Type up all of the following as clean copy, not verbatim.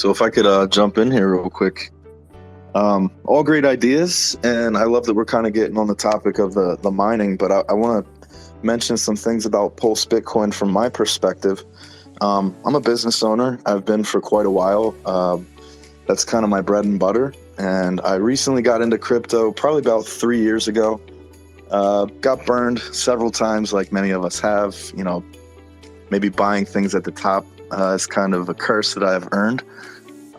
So if I could jump in here real quick. All great ideas, and I love that we're kind of getting on the topic of the mining, but I want to mention some things about PulseBitcoin from my perspective. I'm a business owner. I've been for quite a while. That's kind of my bread and butter, and I recently got into crypto probably about 3 years ago. Got burned several times, like many of us have. Maybe buying things at the top is kind of a curse that I have earned.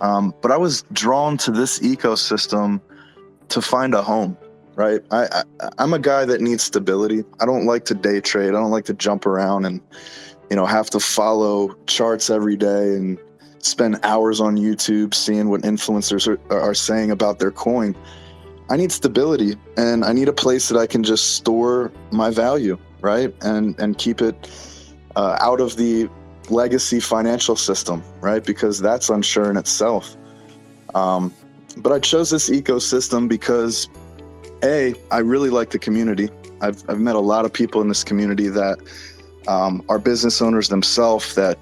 But I was drawn to this ecosystem to find a home, right? I'm a guy that needs stability. I don't like to day trade. I don't like to jump around and, have to follow charts every day and spend hours on YouTube seeing what influencers are saying about their coin. I need stability, and I need a place that I can just store my value, right? And keep it out of the legacy financial system, right? Because that's unsure in itself. But I chose this ecosystem because I really like the community. I've met a lot of people in this community that are business owners themselves that,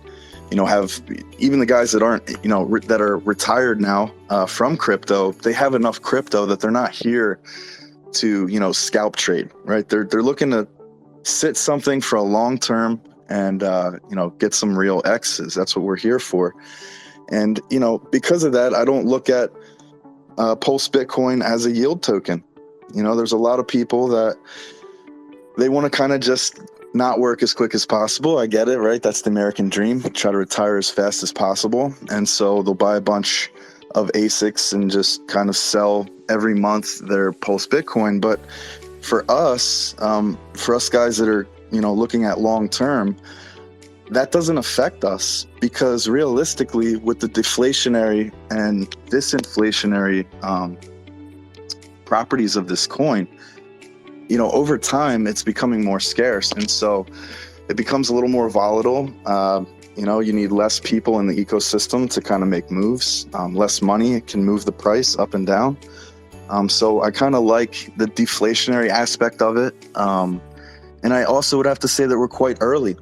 have, even the guys that aren't, that are retired now from crypto, they have enough crypto that they're not here to, scalp trade, right? They're looking to sit something for a long term and, get some real X's. That's what we're here for. And, because of that, I don't look at PulseBitcoin as a yield token. There's a lot of people that they want to kind of just not work as quick as possible. I get it, right? That's the American dream. Try to retire as fast as possible. And so they'll buy a bunch of ASICs and just kind of sell every month their PulseBitcoin. But for us guys that are, looking at long term, that doesn't affect us, because realistically, with the deflationary and disinflationary properties of this coin, over time it's becoming more scarce, and so it becomes a little more volatile. You need less people in the ecosystem to kind of make moves. Less money can move the price up and down. So I kind of like the deflationary aspect of it. And I also would have to say that we're quite early,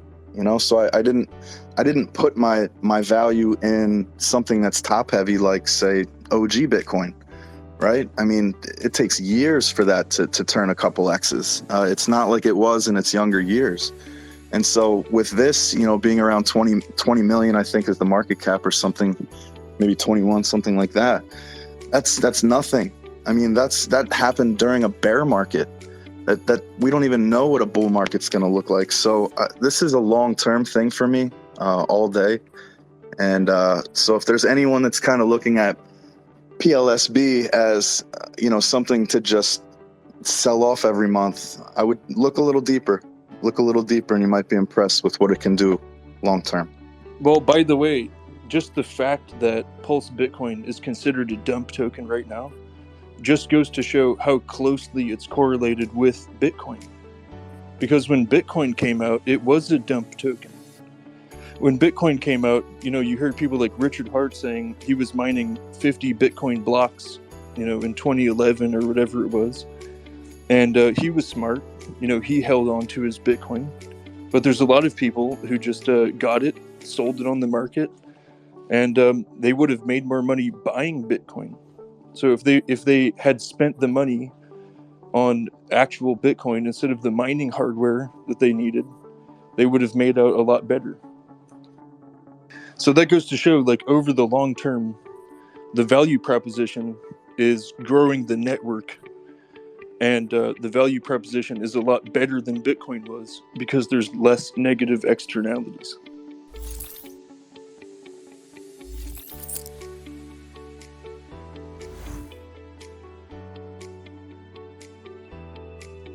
so I didn't put my value in something that's top heavy, like say OG Bitcoin, right? I mean, it takes years for that to turn a couple X's. It's not like it was in its younger years. And so with this, being around 20 million, I think is the market cap, or something, maybe 21, something like that. That's nothing. I mean, that happened during a bear market. That we don't even know what a bull market's going to look like. So this is a long-term thing for me all day. And so if there's anyone that's kind of looking at PLSB as, something to just sell off every month, I would look a little deeper, and you might be impressed with what it can do long-term. Well, by the way, just the fact that PulseBitcoin is considered a dump token right now just goes to show how closely it's correlated with Bitcoin. Because when Bitcoin came out, it was a dump token. When Bitcoin came out, you heard people like Richard Hart saying he was mining 50 Bitcoin blocks, in 2011 or whatever it was. And he was smart. He held on to his Bitcoin. But there's a lot of people who just got it, sold it on the market, and they would have made more money buying Bitcoin. So if they had spent the money on actual Bitcoin instead of the mining hardware that they needed, they would have made out a lot better. So that goes to show, like, over the long term, the value proposition is growing the network, and the value proposition is a lot better than Bitcoin was, because there's less negative externalities.